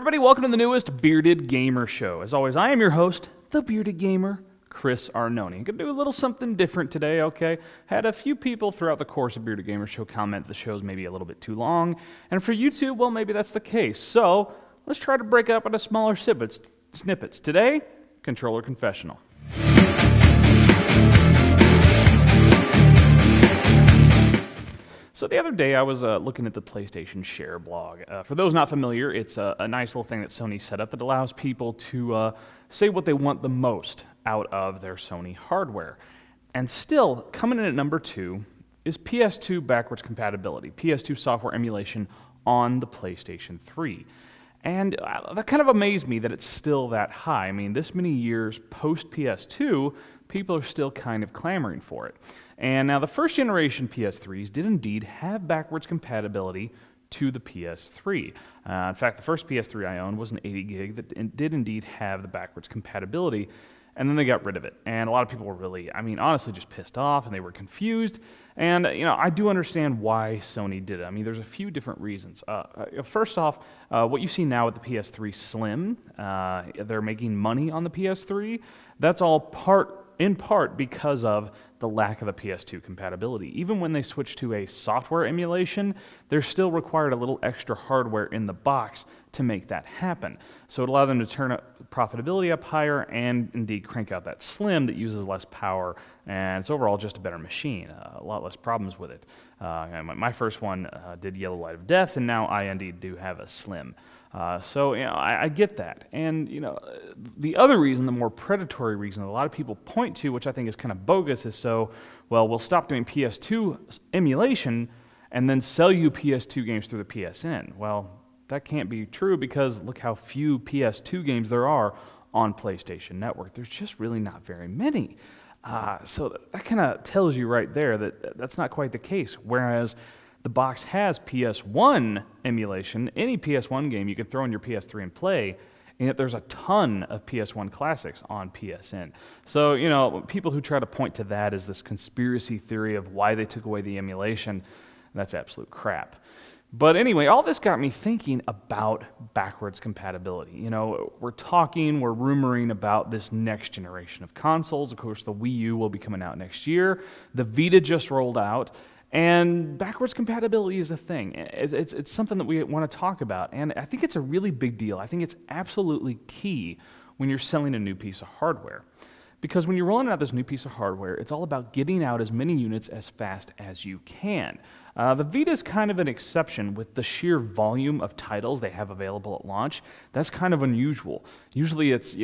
everybody, welcome to the newest Bearded Gamer Show. As always, I am your host, the Bearded Gamer, Chris Arnone. Gonna do a little something different today, okay? Had a few people throughout the course of Bearded Gamer Show comment the show's maybe a little bit too long, and for YouTube, well, maybe that's the case. So, let's try to break it up into smaller snippets. Today, Controller Confessional. So the other day I was looking at the PlayStation Share blog. For those not familiar, it's a nice little thing that Sony set up that allows people to say what they want the most out of their Sony hardware. And still, coming in at number 2 is PS2 backwards compatibility, PS2 software emulation on the PlayStation 3. And that kind of amazed me that it's still that high. I mean, this many years post PS2, people are still kind of clamoring for it. And now the first generation PS3s did indeed have backwards compatibility to the PS3. In fact, the first PS3 I owned was an 80 gig that did indeed have the backwards compatibility, and then they got rid of it. And a lot of people were really, honestly just pissed off, and they were confused. And, I do understand why Sony did it. There's a few different reasons. First off, what you see now with the PS3 Slim, they're making money on the PS3. That's all in part because of the lack of the PS2 compatibility. Even when they switch to a software emulation, they're still required a little extra hardware in the box to make that happen. So it allowed them to turn profitability up higher and indeed crank out that Slim that uses less power, and it's overall just a better machine, a lot less problems with it. My first one did Yellow Light of Death, and now I indeed do have a Slim. So I get that. And, the other reason, the more predatory reason that a lot of people point to, which I think is kind of bogus, is we'll stop doing PS2 emulation and then sell you PS2 games through the PSN. Well, that can't be true because look how few PS2 games there are on PlayStation Network. There's just really not very many. So that kind of tells you right there that that's not quite the case. Whereas the box has PS1 emulation. Any PS1 game you can throw in your PS3 and play, and yet there's a ton of PS1 classics on PSN. So, people who try to point to that as this conspiracy theory of why they took away the emulation, that's absolute crap. But anyway, all this got me thinking about backwards compatibility. We're rumoring about this next generation of consoles. Of course, the Wii U will be coming out next year. The Vita just rolled out. And backwards compatibility is a thing. It's something that we want to talk about, and I think it's a really big deal. I think it's absolutely key when you're selling a new piece of hardware. Because when you're rolling out this new piece of hardware, it's all about getting out as many units as fast as you can. The Vita is kind of an exception with the sheer volume of titles they have available at launch. That's kind of unusual. Usually it's,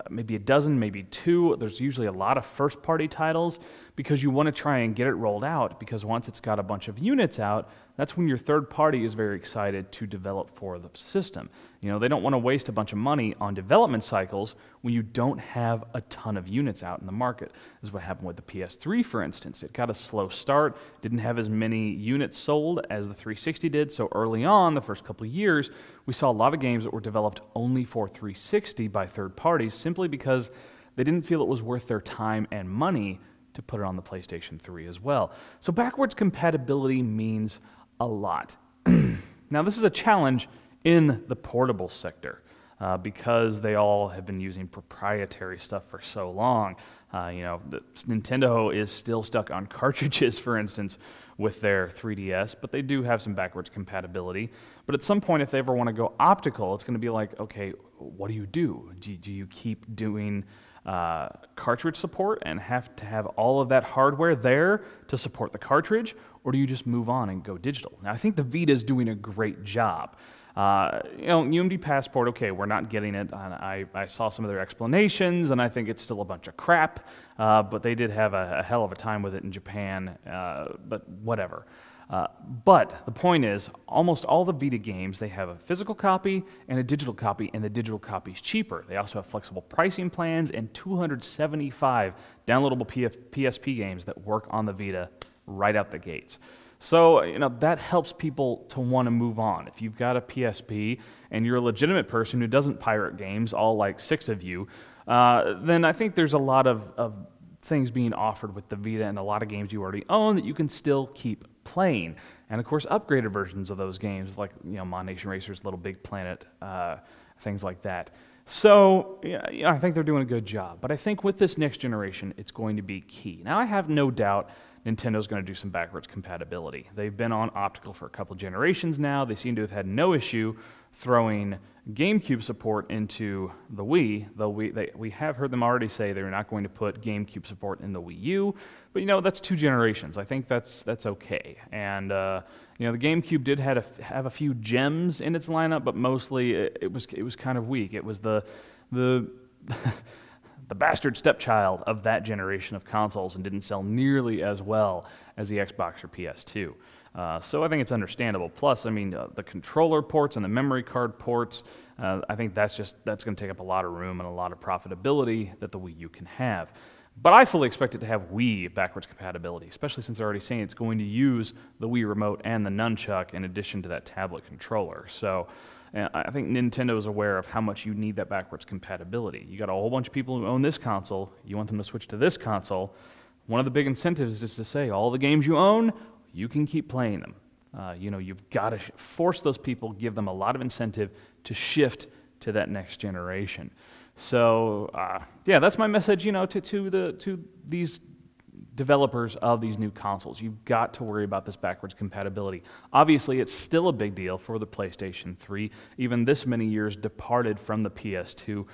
maybe a dozen, maybe 2. There's usually a lot of first-party titles because you want to try and get it rolled out, because once it's got a bunch of units out, that's when your third party is very excited to develop for the system. They don't want to waste a bunch of money on development cycles when you don't have a ton of units out in the market. This is what happened with the PS3, for instance. It got a slow start, didn't have as many units sold as the 360 did, so early on, the first couple of years, we saw a lot of games that were developed only for 360 by third parties simply because they didn't feel it was worth their time and money to put it on the PlayStation 3 as well. So backwards compatibility means a lot. Now, this is a challenge in the portable sector because they all have been using proprietary stuff for so long. Nintendo is still stuck on cartridges, for instance, with their 3DS, but they do have some backwards compatibility. But at some point, if they ever want to go optical, it's going to be like, okay, what do you do? Do you keep doing cartridge support and have to have all of that hardware there to support the cartridge, or do you just move on and go digital? Now, I think the Vita is doing a great job. UMD Passport, okay, we're not getting it. I saw some of their explanations, and I think it's still a bunch of crap, but they did have a hell of a time with it in Japan, but whatever. But the point is, almost all the Vita games, they have a physical copy and a digital copy, and the digital copy is cheaper. They also have flexible pricing plans and 275 downloadable PSP games that work on the Vita right out the gates. So, that helps people to want to move on. If you've got a PSP and you're a legitimate person who doesn't pirate games, all like 6 of you, then I think there's a lot of things being offered with the Vita and a lot of games you already own that you can still keep playing. And of course, upgraded versions of those games like Mon Nation Racers, Little Big Planet, things like that. So yeah, I think they're doing a good job. But I think with this next generation, it's going to be key. Now, I have no doubt Nintendo's going to do some backwards compatibility. They've been on optical for a couple generations now. They seem to have had no issue throwing GameCube support into the Wii, though we have heard them already say they're not going to put GameCube support in the Wii U. But that's 2 generations. I think that's okay. And the GameCube did have a few gems in its lineup, but mostly it was kind of weak. It was the the bastard stepchild of that generation of consoles and didn't sell nearly as well as the Xbox or PS2. So I think it's understandable. Plus, the controller ports and the memory card ports, I think that's going to take up a lot of room and a lot of profitability that the Wii U can have. But I fully expect it to have Wii backwards compatibility, especially since they're already saying it's going to use the Wii remote and the nunchuck in addition to that tablet controller. So I think Nintendo is aware of how much you need that backwards compatibility. You got a whole bunch of people who own this console. You want them to switch to this console. One of the big incentives is to say all the games you own, you can keep playing them. You've got to force those people, give them a lot of incentive to shift to that next generation. So that's my message. To these developers of these new consoles. You've got to worry about this backwards compatibility. Obviously, it's still a big deal for the PlayStation 3. Even this many years departed from the PS2,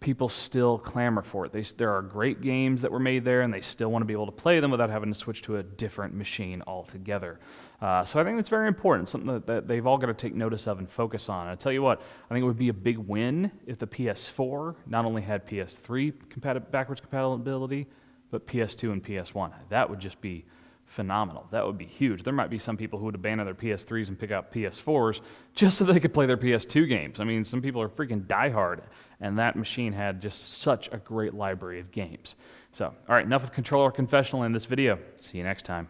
people still clamor for it. There are great games that were made there, and they still want to be able to play them without having to switch to a different machine altogether. So I think that's very important, something that they've all got to take notice of and focus on. And I tell you what, I think it would be a big win if the PS4 not only had PS3 backwards compatibility, but PS2 and PS1. That would just be phenomenal. That would be huge. There might be some people who would abandon their PS3s and pick up PS4s just so they could play their PS2 games. Some people are freaking diehard, and that machine had just such a great library of games. So, all right, enough with Controller Confessional in this video. See you next time.